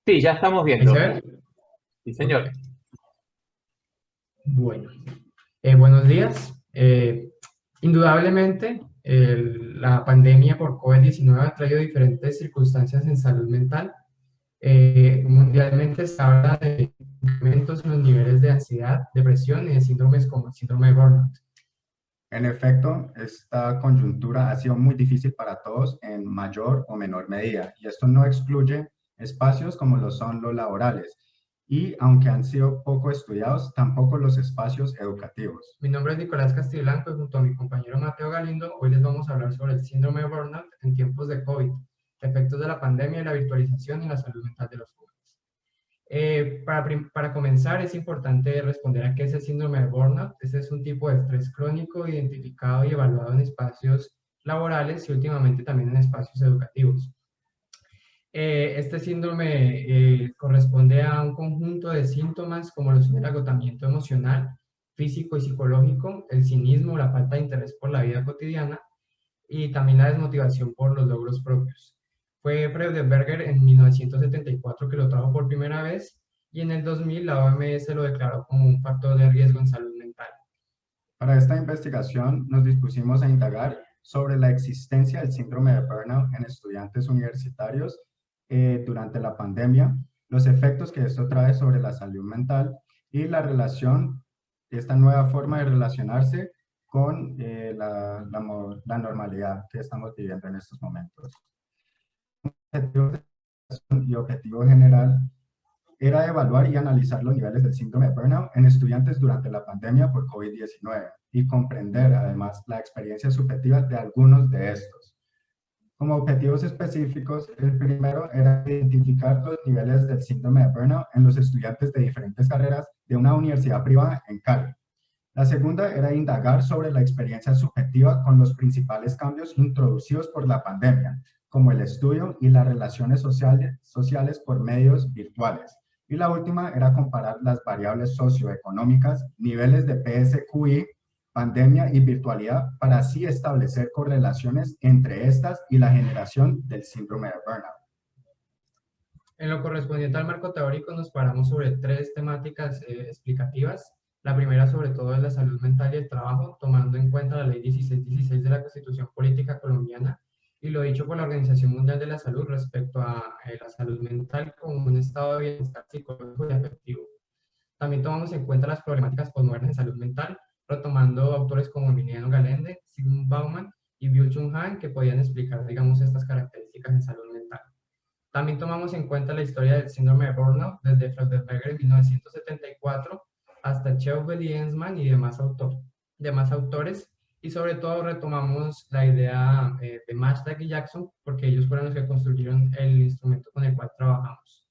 Sí, ya estamos ¿Ahí se viendo. ve? Sí, Ok. señor. Bueno, buenos días. Indudablemente, la pandemia por COVID-19 ha traído diferentes circunstancias en salud mental. Mundialmente se habla de incrementos en los niveles de ansiedad, depresión y de síndromes como el síndrome de burnout. En efecto, esta coyuntura ha sido muy difícil para todos en mayor o menor medida, y esto no excluye espacios como lo son los laborales, y aunque han sido poco estudiados, tampoco los espacios educativos. Mi nombre es Nicolás Castiblanco y junto a mi compañero Mateo Galindo, hoy les vamos a hablar sobre el síndrome de burnout en tiempos de COVID, efectos de la pandemia y la virtualización en la salud mental de los jóvenes. Para comenzar, es importante responder a qué es el síndrome de burnout. Este es un tipo de estrés crónico identificado y evaluado en espacios laborales y últimamente también en espacios educativos. Este síndrome corresponde a un conjunto de síntomas como lo son el agotamiento emocional, físico y psicológico, el cinismo, la falta de interés por la vida cotidiana y también la desmotivación por los logros propios. Fue Freudenberger en 1974 que lo trajo por primera vez y en el 2000 la OMS lo declaró como un factor de riesgo en salud mental. Para esta investigación nos dispusimos a indagar sobre la existencia del síndrome de burnout en estudiantes universitarios durante la pandemia, los efectos que esto trae sobre la salud mental y la relación, esta nueva forma de relacionarse con la normalidad que estamos viviendo en estos momentos. Y objetivo general era evaluar y analizar los niveles del síndrome de burnout en estudiantes durante la pandemia por COVID-19 y comprender además la experiencia subjetiva de algunos de estos. Como objetivos específicos, el primero era identificar los niveles del síndrome de burnout en los estudiantes de diferentes carreras de una universidad privada en Cali. La segunda era indagar sobre la experiencia subjetiva con los principales cambios introducidos por la pandemia, como el estudio y las relaciones sociales por medios virtuales. Y la última era comparar las variables socioeconómicas, niveles de PSQI, pandemia y virtualidad para así establecer correlaciones entre estas y la generación del síndrome de burnout. En lo correspondiente al marco teórico nos paramos sobre tres temáticas explicativas. La primera sobre todo es la salud mental y el trabajo, tomando en cuenta la ley 1616 de la Constitución Política Colombiana y lo dicho por la Organización Mundial de la Salud respecto a la salud mental como un estado de bienestar psicológico y afectivo. También tomamos en cuenta las problemáticas postmodernas de salud mental, retomando autores como Emiliano Galende, Sigmund Bauman y Byung-Chul Han que podían explicar, digamos, estas características en salud mental. También tomamos en cuenta la historia del síndrome de burnout desde Freudenberger en 1974 hasta Chauvel y Ensman y demás autores, y sobre todo retomamos la idea de Matchstack y Jackson porque ellos fueron los que construyeron el instrumento con el cual trabajamos.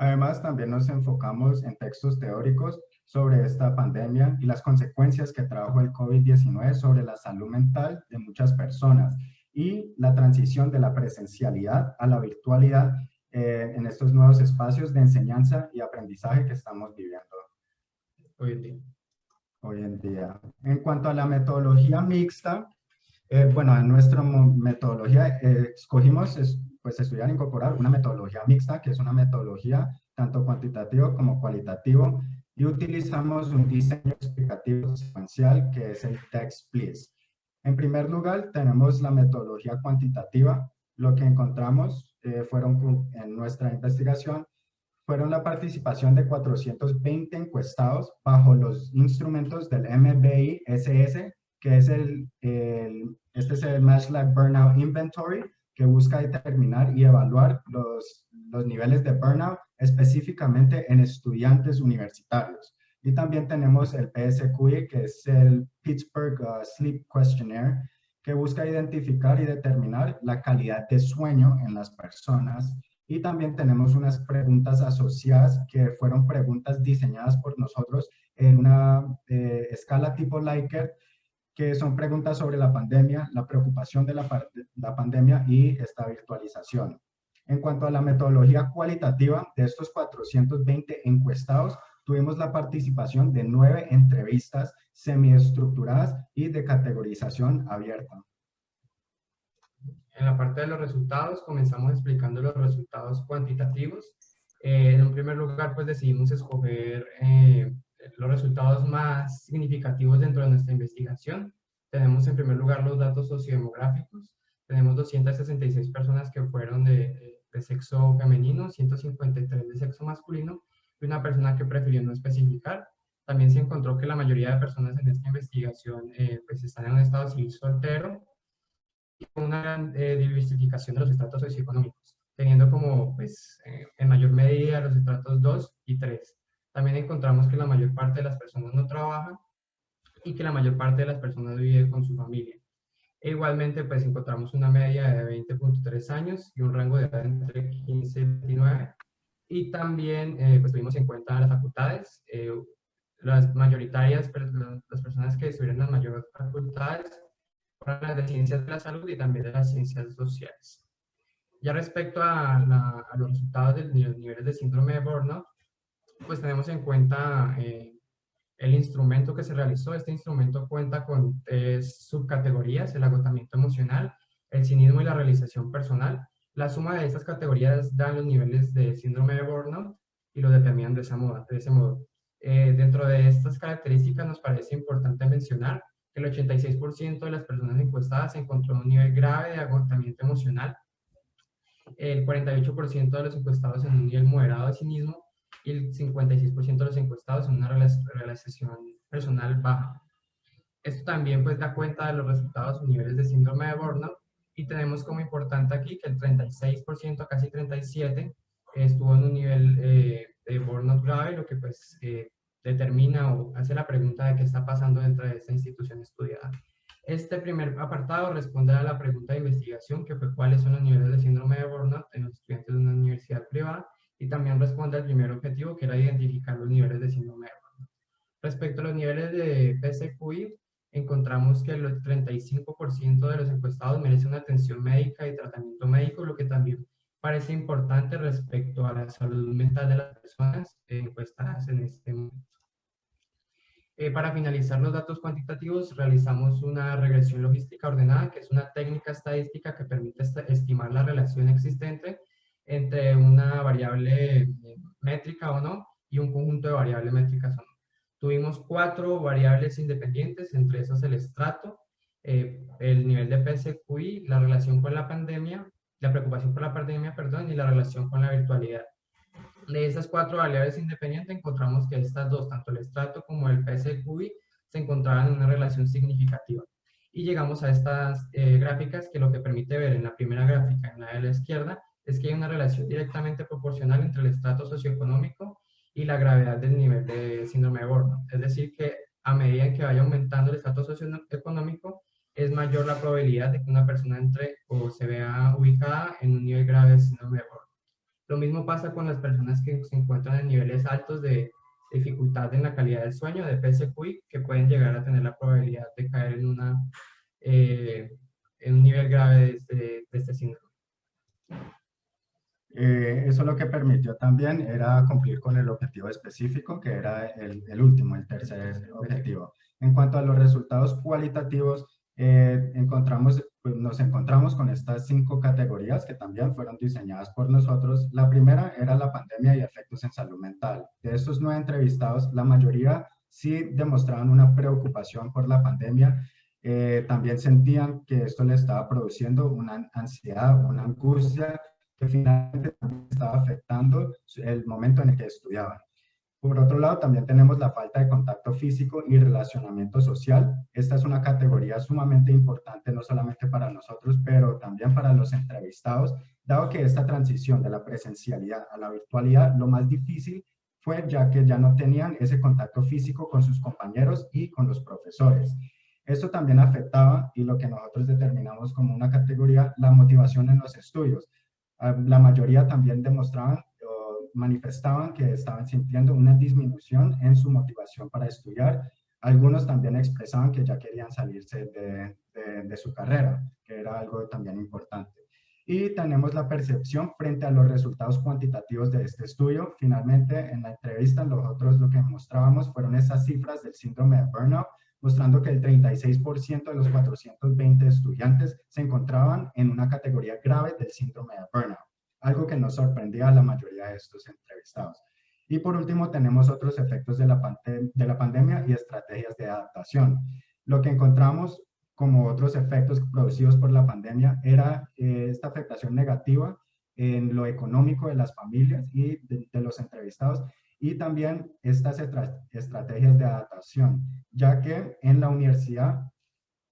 Además, también nos enfocamos en textos teóricos sobre esta pandemia y las consecuencias que trajo el COVID-19 sobre la salud mental de muchas personas y la transición de la presencialidad a la virtualidad en estos nuevos espacios de enseñanza y aprendizaje que estamos viviendo hoy en día. En cuanto a la metodología mixta, bueno, en nuestra metodología escogimos pues, estudiar e incorporar una metodología mixta, que es una metodología tanto cuantitativo como cualitativo, y utilizamos un diseño explicativo secuencial que es el Text Please. En primer lugar, tenemos la metodología cuantitativa. Lo que encontramos en nuestra investigación fueron la participación de 420 encuestados bajo los instrumentos del MBI-SS, que es este es el Matchstack Burnout Inventory, que busca determinar y evaluar los niveles de burnout específicamente en estudiantes universitarios. Y también tenemos el PSQI, que es el Pittsburgh Sleep Questionnaire, que busca identificar y determinar la calidad de sueño en las personas. Y también tenemos unas preguntas asociadas que fueron preguntas diseñadas por nosotros en una escala tipo Likert, que son preguntas sobre la pandemia, la preocupación de la pandemia y esta virtualización. En cuanto a la metodología cualitativa, de estos 420 encuestados, tuvimos la participación de 9 entrevistas semiestructuradas y de categorización abierta. En la parte de los resultados comenzamos explicando los resultados cuantitativos. En un primer lugar, pues decidimos escoger los resultados más significativos dentro de nuestra investigación. Tenemos en primer lugar los datos sociodemográficos. Tenemos 266 personas que fueron de sexo femenino, 153 de sexo masculino y una persona que prefirió no especificar. También se encontró que la mayoría de personas en esta investigación pues están en un estado civil soltero y con una gran diversificación de los estratos socioeconómicos, teniendo como pues en mayor medida los estratos 2 y 3. También encontramos que la mayor parte de las personas no trabaja y que la mayor parte de las personas vive con su familia. E igualmente, pues encontramos una media de 20.3 años y un rango de edad entre 15 y 29. Y también, pues tuvimos en cuenta las facultades. Las mayoritarias, las personas que estuvieron en las mayores facultades, fueron las de ciencias de la salud y también de las ciencias sociales. Ya respecto a los resultados de los niveles de síndrome de burnout, pues tenemos en cuenta el instrumento que se realizó. Este instrumento cuenta con 3 subcategorías: el agotamiento emocional, el cinismo y la realización personal. La suma de estas categorías da los niveles de síndrome de burnout y lo determinan de ese modo. Dentro de estas características nos parece importante mencionar que el 86% de las personas encuestadas encontró un nivel grave de agotamiento emocional, el 48% de los encuestados en un nivel moderado de cinismo y el 56% de los encuestados en una realización personal baja. Esto también pues da cuenta de los resultados o niveles de síndrome de burnout, y tenemos como importante aquí que el 36%, casi 37%, estuvo en un nivel de burnout grave, lo que pues determina o hace la pregunta de qué está pasando dentro de esta institución estudiada. Este primer apartado responde a la pregunta de investigación, que fue cuáles son los niveles de síndrome de burnout en los estudiantes de una universidad privada, y también responde al primer objetivo, que era identificar los niveles de síndrome de burnout. Respecto a los niveles de PSQI, encontramos que el 35% de los encuestados merecen una atención médica y tratamiento médico, lo que también parece importante respecto a la salud mental de las personas encuestadas en este momento. Para finalizar los datos cuantitativos, realizamos una regresión logística ordenada, que es una técnica estadística que permite estimar la relación existente entre una variable métrica o no y un conjunto de variables métricas o no. Tuvimos 4 variables independientes, entre esas el estrato, el nivel de PSQI, la relación con la pandemia, la preocupación por la pandemia, perdón, y la relación con la virtualidad. De estas 4 variables independientes encontramos que estas dos, tanto el estrato como el PSQI, se encontraban en una relación significativa. Y llegamos a estas gráficas, que lo que permite ver en la primera gráfica, en la de la izquierda, es que hay una relación directamente proporcional entre el estrato socioeconómico y la gravedad del nivel de síndrome de burnout. Es decir, que a medida que vaya aumentando el estrato socioeconómico, es mayor la probabilidad de que una persona entre o se vea ubicada en un nivel grave de síndrome de burnout. Lo mismo pasa con las personas que se encuentran en niveles altos de dificultad en la calidad del sueño, de PSQI, que pueden llegar a tener la probabilidad de caer en un nivel grave de este síndrome. Eso lo que permitió también era cumplir con el objetivo específico, que era el último, el tercer objetivo. En cuanto a los resultados cualitativos, nos encontramos con estas 5 categorías que también fueron diseñadas por nosotros. La primera era la pandemia y efectos en salud mental. De estos 9 entrevistados, la mayoría sí demostraban una preocupación por la pandemia. También sentían que esto le estaba produciendo una ansiedad, una angustia, que finalmente también estaba afectando el momento en el que estudiaban. Por otro lado, también tenemos la falta de contacto físico y relacionamiento social. Esta es una categoría sumamente importante, no solamente para nosotros, pero también para los entrevistados, dado que esta transición de la presencialidad a la virtualidad, lo más difícil fue ya que ya no tenían ese contacto físico con sus compañeros y con los profesores. Esto también afectaba, y lo que nosotros determinamos como una categoría, la motivación en los estudios. La mayoría también demostraban o manifestaban que estaban sintiendo una disminución en su motivación para estudiar. Algunos también expresaban que ya querían salirse de su carrera, que era algo también importante. Y tenemos la percepción frente a los resultados cuantitativos de este estudio. Finalmente, en la entrevista, nosotros lo que mostrábamos fueron esas cifras del síndrome de burnout, mostrando que el 36% de los 420 estudiantes se encontraban en una categoría grave del síndrome de burnout. algo que nos sorprendía a la mayoría de estos entrevistados. Y por último, tenemos otros efectos de la pandemia y estrategias de adaptación. Lo que encontramos como otros efectos producidos por la pandemia era esta afectación negativa en lo económico de las familias y de los entrevistados, y también estas estrategias de adaptación, ya que en la universidad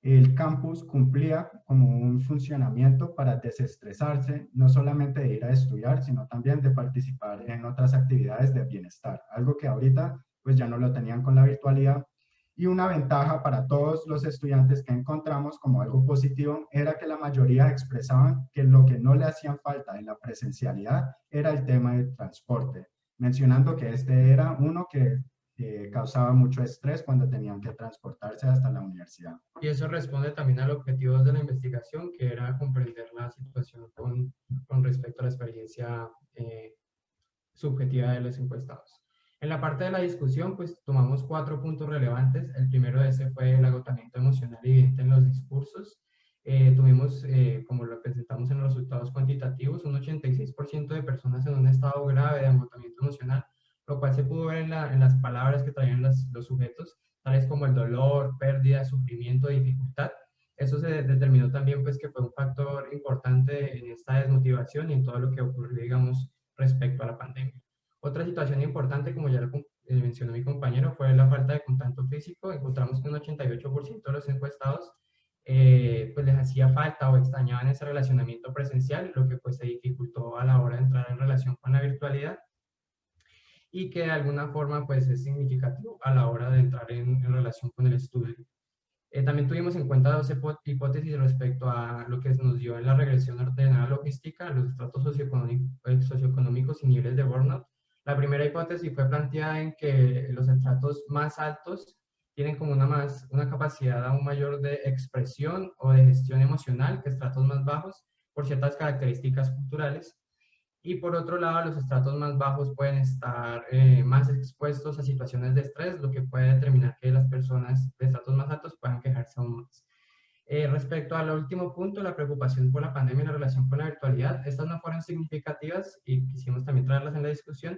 el campus cumplía como un funcionamiento para desestresarse, no solamente de ir a estudiar, sino también de participar en otras actividades de bienestar, algo que ahorita pues ya no lo tenían con la virtualidad. Y una ventaja para todos los estudiantes que encontramos como algo positivo era que la mayoría expresaban que lo que no le hacían falta en la presencialidad era el tema del transporte, mencionando que este era uno que causaba mucho estrés cuando tenían que transportarse hasta la universidad. Y eso responde también al objetivo de la investigación, que era comprender la situación con respecto a la experiencia subjetiva de los encuestados. En la parte de la discusión, pues tomamos 4 puntos relevantes. El primero de ese fue el agotamiento emocional evidente en los discursos. Tuvimos, como lo presentamos en los resultados cuantitativos, un 86% de personas en un estado grave de agotamiento emocional, lo cual se pudo ver en las palabras que traían los sujetos, tales como el dolor, pérdida, sufrimiento, dificultad. Eso se determinó también pues, que fue un factor importante en esta desmotivación y en todo lo que ocurrió, digamos, respecto a la pandemia. Otra situación importante, como ya lo mencionó mi compañero, fue la falta de contacto físico. Encontramos que un 88% de los encuestados pues les hacía falta o extrañaban ese relacionamiento presencial, lo que pues se dificultó a la hora de entrar en relación con la virtualidad, y que de alguna forma pues es significativo a la hora de entrar en relación con el estudio. También tuvimos en cuenta 2 hipótesis respecto a lo que nos dio en la regresión ordenada logística, los estratos socioeconómicos y niveles de burnout. La primera hipótesis fue planteada en que los estratos más altos tienen como una capacidad aún mayor de expresión o de gestión emocional que estratos más bajos por ciertas características culturales. Y por otro lado, los estratos más bajos pueden estar más expuestos a situaciones de estrés, lo que puede determinar que las personas de estratos más altos puedan quejarse aún más. Respecto al último punto, la preocupación por la pandemia y la relación con la virtualidad, estas no fueron significativas y quisimos también traerlas en la discusión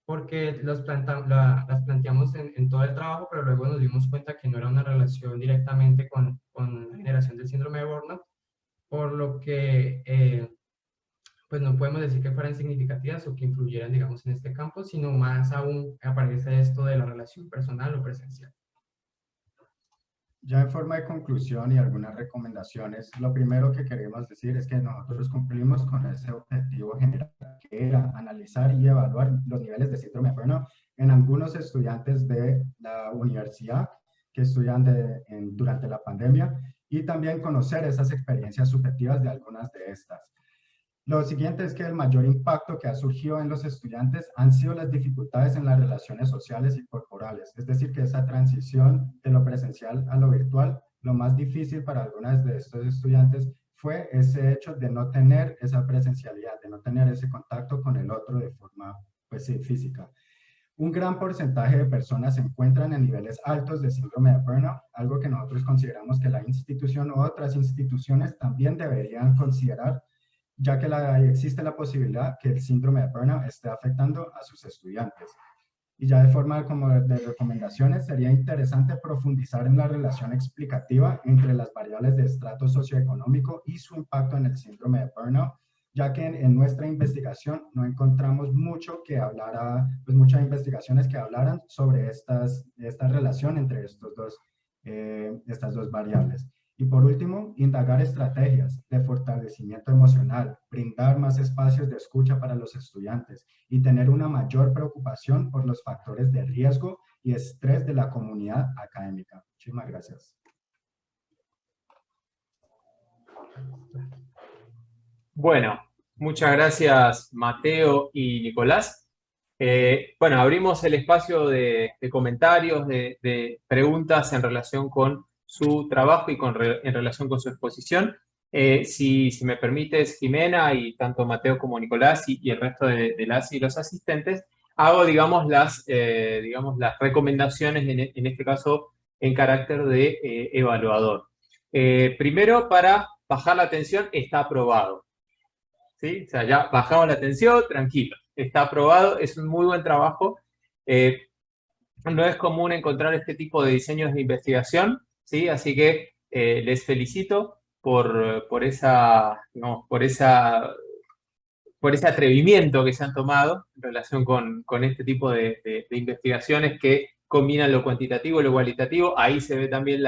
porque las planteamos en todo el trabajo, pero luego nos dimos cuenta que no era una relación directamente con la generación del síndrome de burnout, por lo que pues no podemos decir que fueran significativas o que influyeran, digamos, en este campo, sino más aún aparece esto de la relación personal o presencial. Ya en forma de conclusión y algunas recomendaciones, lo primero que queremos decir es que nosotros cumplimos con ese objetivo general, que era analizar y evaluar los niveles de síndrome de burnout en algunos estudiantes de la universidad que estudian durante la pandemia, y también conocer esas experiencias subjetivas de algunas de estas. Lo siguiente es que el mayor impacto que ha surgido en los estudiantes han sido las dificultades en las relaciones sociales y corporales. Es decir, que esa transición de lo presencial a lo virtual, lo más difícil para algunas de estos estudiantes fue ese hecho de no tener esa presencialidad, de no tener ese contacto con el otro de forma pues, sí, física. Un gran porcentaje de personas se encuentran en niveles altos de síndrome de burnout, algo que nosotros consideramos que la institución u otras instituciones también deberían considerar, ya que existe la posibilidad que el síndrome de burnout esté afectando a sus estudiantes. Y ya de forma como de recomendaciones, sería interesante profundizar en la relación explicativa entre las variables de estrato socioeconómico y su impacto en el síndrome de burnout, ya que en nuestra investigación no encontramos mucho que hablara, pues muchas investigaciones que hablaran sobre esta relación entre estas dos variables. Y por último, indagar estrategias de fortalecimiento emocional, brindar más espacios de escucha para los estudiantes y tener una mayor preocupación por los factores de riesgo y estrés de la comunidad académica. Muchísimas gracias. Bueno, muchas gracias Mateo y Nicolás. Bueno, abrimos el espacio de comentarios, de preguntas en relación con su trabajo y en relación con su exposición. Si me permites, Jimena, y tanto Mateo como Nicolás y el resto de las y los asistentes, hago, digamos, las recomendaciones, en este caso, en carácter de evaluador. Primero, para bajar la tensión, está aprobado. ¿sí? O sea, ya bajamos la tensión, tranquilo, está aprobado, es un muy buen trabajo. No es común encontrar este tipo de diseños de investigación, ¿sí? Así que les felicito no, por ese atrevimiento que se han tomado en relación con este tipo de investigaciones que combinan lo cuantitativo y lo cualitativo. Ahí se ve también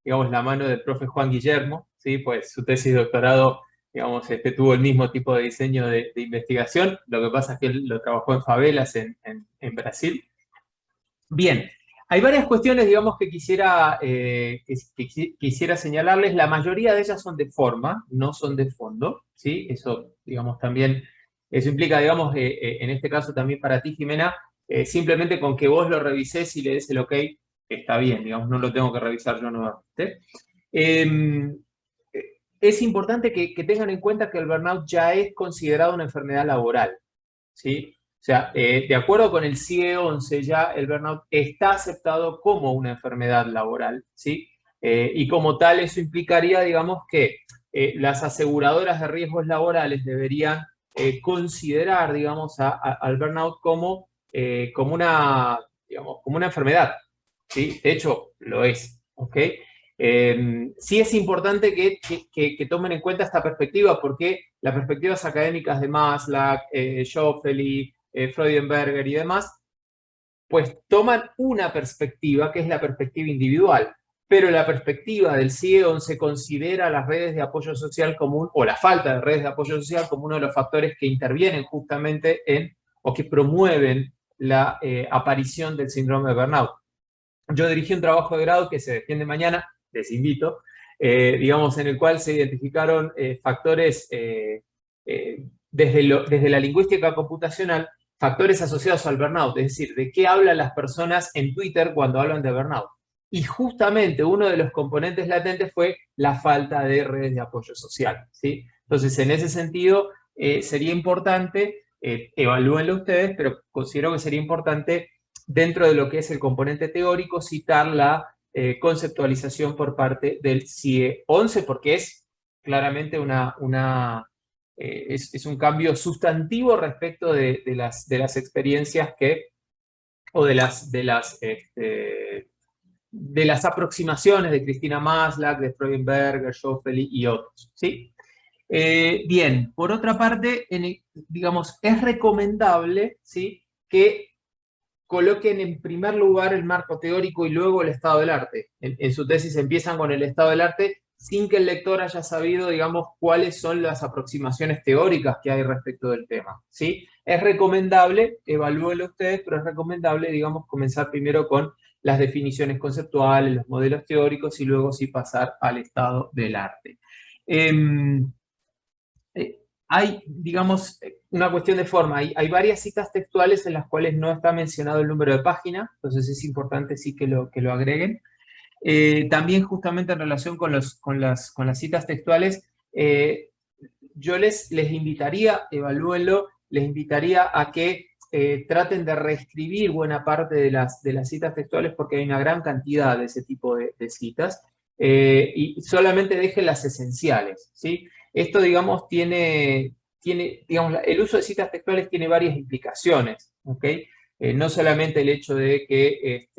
digamos, la mano del profe Juan Guillermo, ¿sí? Pues su tesis de doctorado, digamos, tuvo el mismo tipo de diseño de investigación. Lo que pasa es que él lo trabajó en favelas en Brasil. Bien, hay varias cuestiones, digamos, que quisiera señalarles. La mayoría de ellas son de forma, no son de fondo, ¿sí? Eso, digamos, también, eso implica, digamos, en este caso también para ti, Jimena, simplemente con que vos lo revises y le des el ok, está bien, digamos, no lo tengo que revisar yo nuevamente. Es importante que tengan en cuenta que el burnout ya es considerado una enfermedad laboral, ¿sí? O sea, de acuerdo con el CIE 11, ya el burnout está aceptado como una enfermedad laboral, ¿sí? Y como tal, eso implicaría, digamos, que las aseguradoras de riesgos laborales deberían considerar, digamos, al burnout digamos, como una enfermedad, ¿sí? De hecho, lo es, ¿ok? Sí es importante que tomen en cuenta esta perspectiva, porque las perspectivas académicas de Maslach, Schoeffeli, Freudenberger y demás, pues toman una perspectiva que es la perspectiva individual, pero la perspectiva del CIE 11 considera las redes de apoyo social o la falta de redes de apoyo social como uno de los factores que intervienen justamente o que promueven la aparición del síndrome de burnout. Yo dirigí un trabajo de grado que se defiende mañana, les invito, digamos, en el cual se identificaron factores desde la lingüística computacional, factores asociados al burnout, es decir, de qué hablan las personas en Twitter cuando hablan de burnout. Y justamente uno de los componentes latentes fue la falta de redes de apoyo social, ¿sí? Entonces, en ese sentido, sería importante, evalúenlo ustedes, pero considero que sería importante dentro de lo que es el componente teórico, citar la conceptualización por parte del CIE 11, porque es claramente es un cambio sustantivo respecto de las experiencias o de las aproximaciones de Cristina Maslach, de Freudenberger, Schoeffeli y otros, ¿sí? Bien, por otra parte, digamos, es recomendable, ¿sí?, que coloquen en primer lugar el marco teórico y luego el estado del arte. En su tesis empiezan con el estado del arte sin que el lector haya sabido, digamos, cuáles son las aproximaciones teóricas que hay respecto del tema, ¿sí? Es recomendable, evalúenlo ustedes, pero es recomendable, digamos, comenzar primero con las definiciones conceptuales, los modelos teóricos y luego sí pasar al estado del arte. Hay, digamos, una cuestión de forma. Hay varias citas textuales en las cuales no está mencionado el número de página, entonces es importante sí que lo agreguen. También justamente en relación con las citas textuales, yo les invitaría, evalúenlo, les invitaría a que traten de reescribir buena parte de las citas textuales porque hay una gran cantidad de ese tipo de citas, y solamente dejen las esenciales, ¿sí? Esto, digamos, digamos, el uso de citas textuales tiene varias implicaciones, ¿ok? No solamente el hecho de que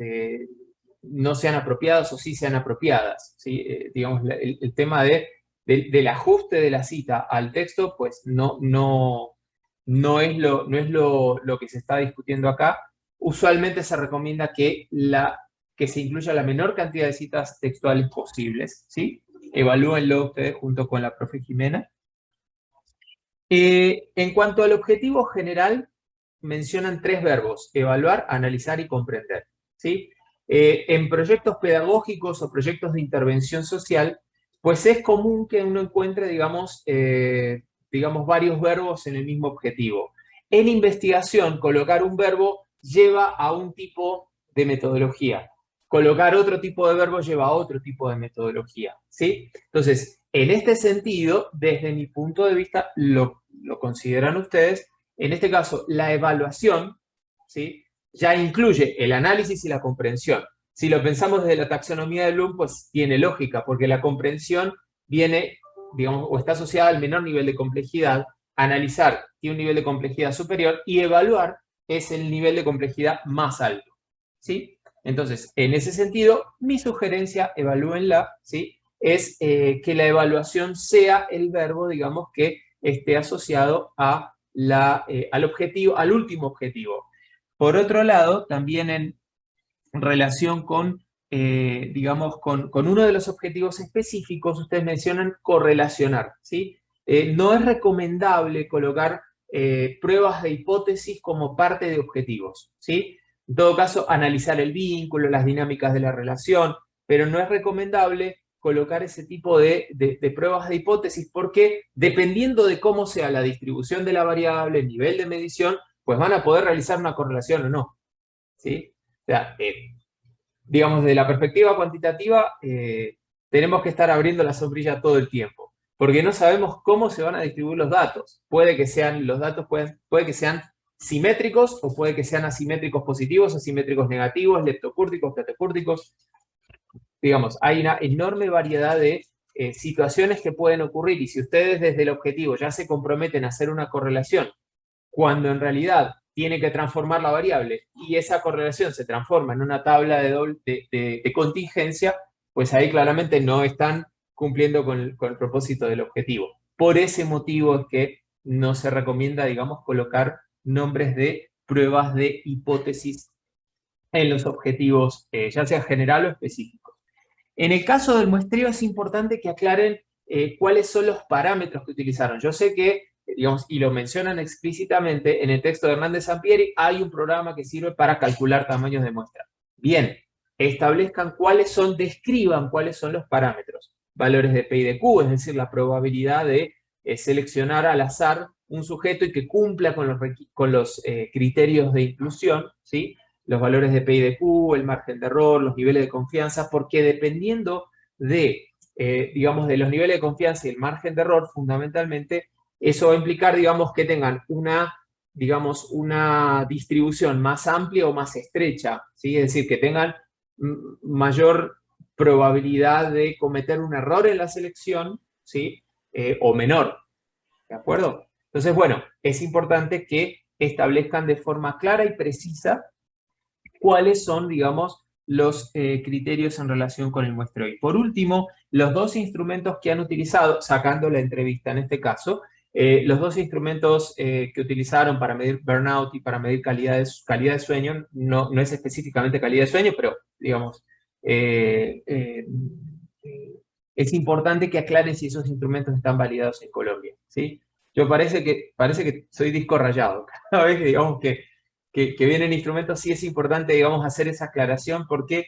no sean apropiadas o sí sean apropiadas, ¿sí? Digamos, el tema del ajuste de la cita al texto, pues no es lo que se está discutiendo acá. Usualmente se recomienda que se incluya la menor cantidad de citas textuales posibles, ¿sí? Evalúenlo ustedes junto con la profe Jimena. En cuanto al objetivo general, mencionan 3 verbos: evaluar, analizar y comprender, ¿sí? En proyectos pedagógicos o proyectos de intervención social, pues es común que uno encuentre, digamos, varios verbos en el mismo objetivo. En investigación, colocar un verbo lleva a un tipo de metodología. Colocar otro tipo de verbo lleva a otro tipo de metodología, ¿sí? Entonces, en este sentido, desde mi punto de vista, lo consideran ustedes, en este caso, la evaluación, ¿sí?, ya incluye el análisis y la comprensión. Si lo pensamos desde la taxonomía de Bloom, pues tiene lógica, porque la comprensión viene, digamos, o está asociada al menor nivel de complejidad, analizar tiene un nivel de complejidad superior y evaluar es el nivel de complejidad más alto, ¿sí? Entonces, en ese sentido, mi sugerencia, evalúenla, ¿sí? Es que la evaluación sea el verbo, digamos, que esté asociado a al objetivo, al último objetivo. Por otro lado, también en relación con, digamos, con uno de los objetivos específicos, ustedes mencionan correlacionar, ¿sí? No es recomendable colocar pruebas de hipótesis como parte de objetivos, ¿sí? En todo caso, analizar el vínculo, las dinámicas de la relación, pero no es recomendable colocar ese tipo de pruebas de hipótesis porque dependiendo de cómo sea la distribución de la variable, el nivel de medición, pues van a poder realizar una correlación o no, ¿sí? O sea, digamos, desde la perspectiva cuantitativa, tenemos que estar abriendo la sombrilla todo el tiempo, porque no sabemos cómo se van a distribuir los datos. Puede que sean, los datos puede que sean simétricos o puede que sean asimétricos positivos, asimétricos negativos, leptocúrticos, platocúrticos. Digamos, hay una enorme variedad de situaciones que pueden ocurrir y si ustedes desde el objetivo ya se comprometen a hacer una correlación, cuando en realidad tiene que transformar la variable y esa correlación se transforma en una tabla de contingencia, pues ahí claramente no están cumpliendo con el propósito del objetivo. Por ese motivo es que no se recomienda, digamos, colocar nombres de pruebas de hipótesis en los objetivos, ya sea general o específico. En el caso del muestreo es importante que aclaren cuáles son los parámetros que utilizaron. Yo sé que, digamos, y lo mencionan explícitamente, en el texto de Hernández Sampieri hay un programa que sirve para calcular tamaños de muestra. Bien, establezcan describan cuáles son los parámetros. Valores de P y de Q, es decir, la probabilidad de seleccionar al azar un sujeto y que cumpla con los criterios de inclusión, ¿sí? Los valores de P y de Q, el margen de error, los niveles de confianza, porque dependiendo de, digamos, de los niveles de confianza y el margen de error, fundamentalmente, eso va a implicar, digamos, que tengan digamos, una distribución más amplia o más estrecha, ¿sí? Es decir, que tengan mayor probabilidad de cometer un error en la selección, ¿sí? O menor, ¿de acuerdo? Entonces, bueno, es importante que establezcan de forma clara y precisa cuáles son, digamos, los criterios en relación con el muestreo. Y por último, los dos instrumentos que han utilizado, sacando la entrevista en este caso, los dos instrumentos que utilizaron para medir burnout y para medir calidad de sueño, no es específicamente calidad de sueño, pero, digamos, es importante que aclaren si esos instrumentos están validados en Colombia, ¿sí? Yo parece que soy disco rayado. Cada vez que digamos que vienen instrumentos, sí es importante, digamos, hacer esa aclaración porque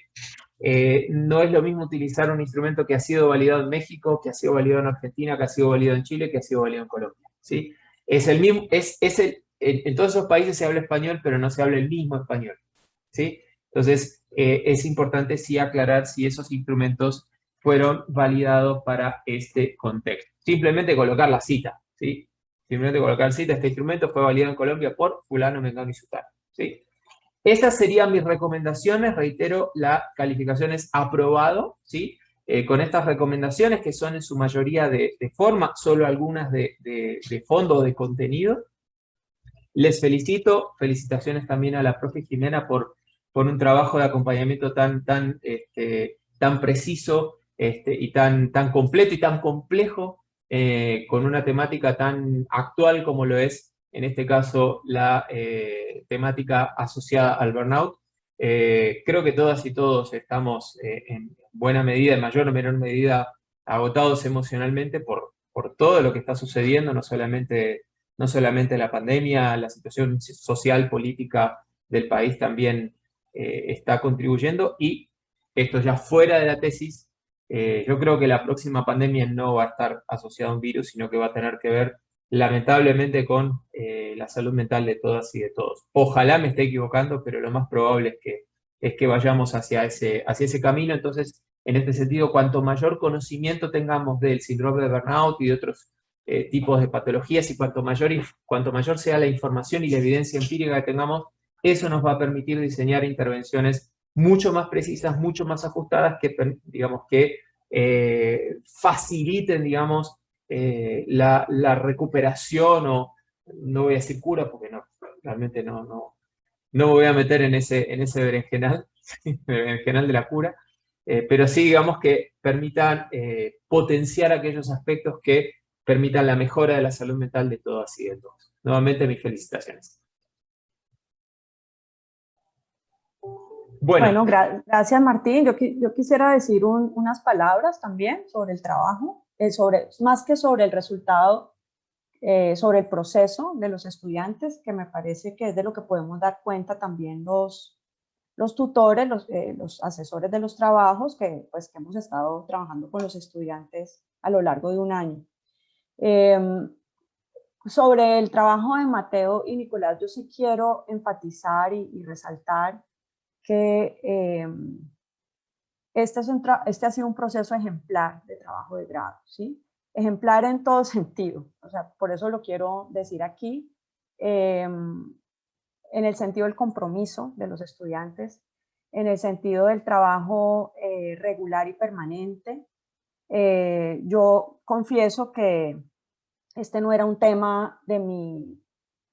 no es lo mismo utilizar un instrumento que ha sido validado en México, que ha sido validado en Argentina, que ha sido validado en Chile, que ha sido validado en Colombia, ¿sí? Es el mismo, en todos esos países se habla español, pero no se habla el mismo español, ¿sí? Entonces, es importante sí aclarar si esos instrumentos fueron validados para este contexto. Simplemente colocar la cita, ¿sí? Simplemente colocar cita, este instrumento fue validado en Colombia por fulano, mengano y sutano, ¿sí? Esas serían mis recomendaciones, reitero, la calificación es aprobado, ¿sí? Con estas recomendaciones que son en su mayoría de forma, solo algunas de fondo o de contenido. Les felicito, felicitaciones también a la profe Jimena por un trabajo de acompañamiento tan preciso y tan completo y tan complejo con una temática tan actual como lo es, en este caso, la temática asociada al burnout. Creo que todas y todos estamos en buena medida, en mayor o menor medida, agotados emocionalmente por todo lo que está sucediendo, no solamente la pandemia, la situación social, política del país también está contribuyendo y esto ya fuera de la tesis, yo creo que la próxima pandemia no va a estar asociada a un virus, sino que va a tener que ver lamentablemente con la salud mental de todas y de todos. Ojalá me esté equivocando, pero lo más probable es que vayamos hacia ese camino. Entonces, en este sentido, cuanto mayor conocimiento tengamos del síndrome de burnout y de otros tipos de patologías y cuanto mayor sea la información y la evidencia empírica que tengamos, eso nos va a permitir diseñar intervenciones mucho más precisas, mucho más ajustadas, que, digamos, que faciliten, digamos, la recuperación, o no voy a decir cura porque no, realmente no me voy a meter en ese berenjenal, el berenjenal de la cura, pero sí, digamos, que permitan potenciar aquellos aspectos que permitan la mejora de la salud mental de todas y de todos. Nuevamente, mis felicitaciones. Bueno, gracias Martín. Yo quisiera decir unas palabras también sobre el trabajo, más que sobre el resultado, sobre el proceso de los estudiantes, que me parece que es de lo que podemos dar cuenta también los tutores, los asesores de los trabajos, que hemos estado trabajando con los estudiantes a lo largo de un año. Sobre el trabajo de Mateo y Nicolás, yo sí quiero enfatizar y resaltar que este ha sido un proceso ejemplar de trabajo de grado, ¿sí? Ejemplar en todo sentido, o sea, por eso lo quiero decir aquí, en el sentido del compromiso de los estudiantes, en el sentido del trabajo regular y permanente. Yo confieso que este no era un tema de mi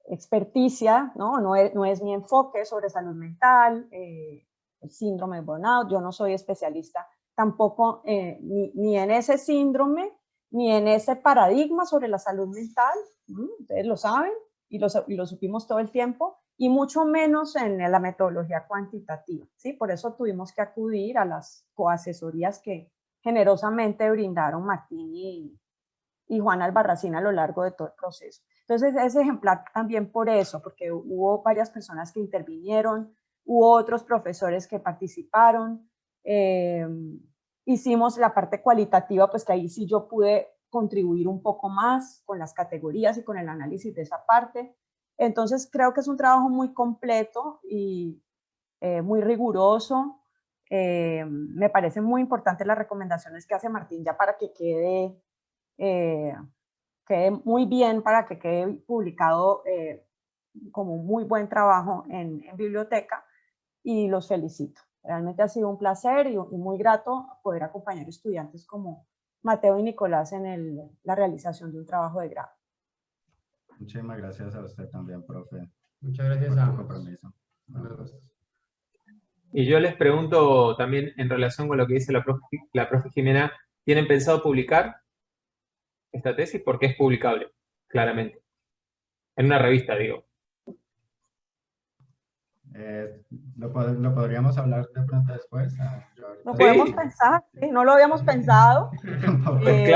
experticia, no es mi enfoque sobre salud mental, el síndrome de burnout. Yo no soy especialista tampoco ni en ese síndrome, ni en ese paradigma sobre la salud mental. Ustedes lo saben y lo supimos todo el tiempo, y mucho menos en la metodología cuantitativa, ¿sí? Por eso tuvimos que acudir a las coasesorías que generosamente brindaron Martín y Juan Albarracín a lo largo de todo el proceso. Entonces es ejemplar también por eso, porque hubo varias personas que intervinieron, hubo otros profesores que participaron, hicimos la parte cualitativa, pues que ahí sí yo pude contribuir un poco más con las categorías y con el análisis de esa parte. Entonces creo que es un trabajo muy completo y muy riguroso. Me parecen muy importantes las recomendaciones que hace Martín ya para que quede muy bien, para que quede publicado como un muy buen trabajo en biblioteca, y los felicito. Realmente ha sido un placer y muy grato poder acompañar estudiantes como Mateo y Nicolás en la realización de un trabajo de grado. Muchísimas gracias a usted también, profe. Muchas gracias por a su ambos. compromiso. Y yo les pregunto también en relación con lo que dice la profe Jimena, ¿tienen pensado publicar esta tesis? Porque es publicable, claramente. En una revista, digo. ¿Lo podríamos hablar de pronto después? Lo Sí. podemos pensar, ¿sí? No lo habíamos pensado. Pues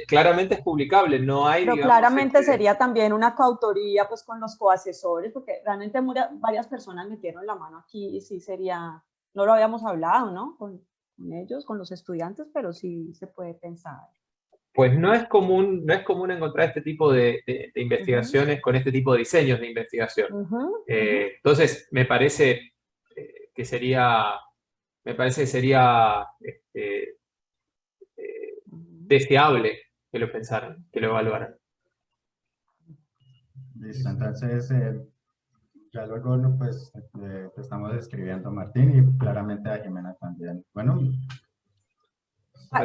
claramente es publicable, no hay, Pero digamos, claramente sería también una coautoría pues con los coasesores, porque realmente varias personas metieron la mano aquí y sí sería, no lo habíamos hablado, ¿no? Con ellos, con los estudiantes, pero sí se puede pensar. Pues no es común encontrar este tipo de investigaciones con este tipo de diseños de investigación. Entonces, me parece que sería deseable que lo pensaran, que lo evaluaran. Listo, entonces ya luego pues te estamos escribiendo a Martín y claramente a Jimena también. Bueno.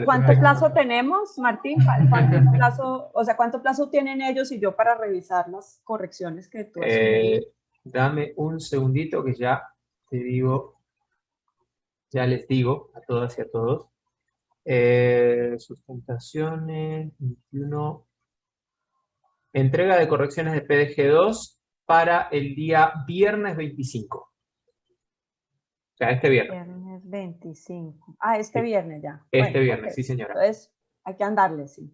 ¿Cuánto plazo tenemos, Martín? ¿Cuánto plazo, o sea, cuánto plazo tienen ellos y yo para revisar las correcciones que tú has sugerido? Dame un segundito que ya te digo, ya les digo a todas y a todos. Sustentaciones, 21. Entrega de correcciones de PDG2 para el día viernes 25. O sea, este viernes. Viernes 25. Ah, este Sí. Viernes ya. Este viernes, okay. Sí, señora. Entonces, hay que andarle, sí.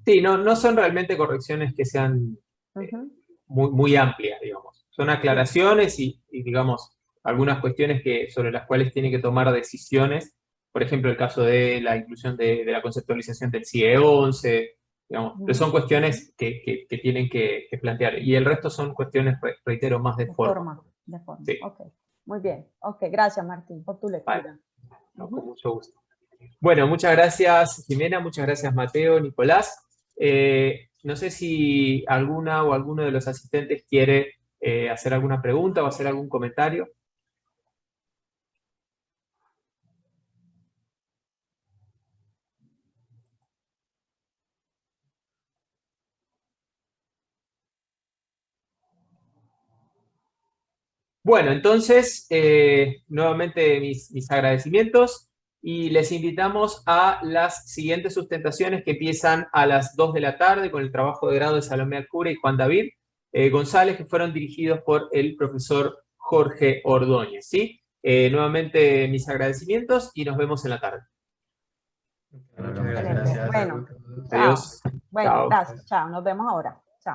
Sí, no son realmente correcciones que sean muy amplias, digamos. Son aclaraciones y, digamos, algunas cuestiones sobre las cuales tiene que tomar decisiones. Por ejemplo, el caso de la inclusión de la conceptualización del CIE 11, digamos. Pero son cuestiones que tienen que plantear. Y el resto son cuestiones, reitero, más de forma. De forma, sí. Ok. Muy bien. Ok, gracias, Martín, por tu lectura. Vale. No, con mucho gusto. Bueno, muchas gracias, Jimena. Muchas gracias, Mateo, Nicolás. No sé si alguna o alguno de los asistentes quiere hacer alguna pregunta o hacer algún comentario. Bueno, entonces, nuevamente mis agradecimientos y les invitamos a las siguientes sustentaciones que empiezan a las 2 de la tarde con el trabajo de grado de Salomé Alcura y Juan David González, que fueron dirigidos por el profesor Jorge Ordóñez, ¿sí? Nuevamente mis agradecimientos y nos vemos en la tarde. Muchas Gracias. gracias. Bueno, a todos. chao. Adiós. Bueno, Chao. gracias. Chao. Nos vemos ahora. Chao.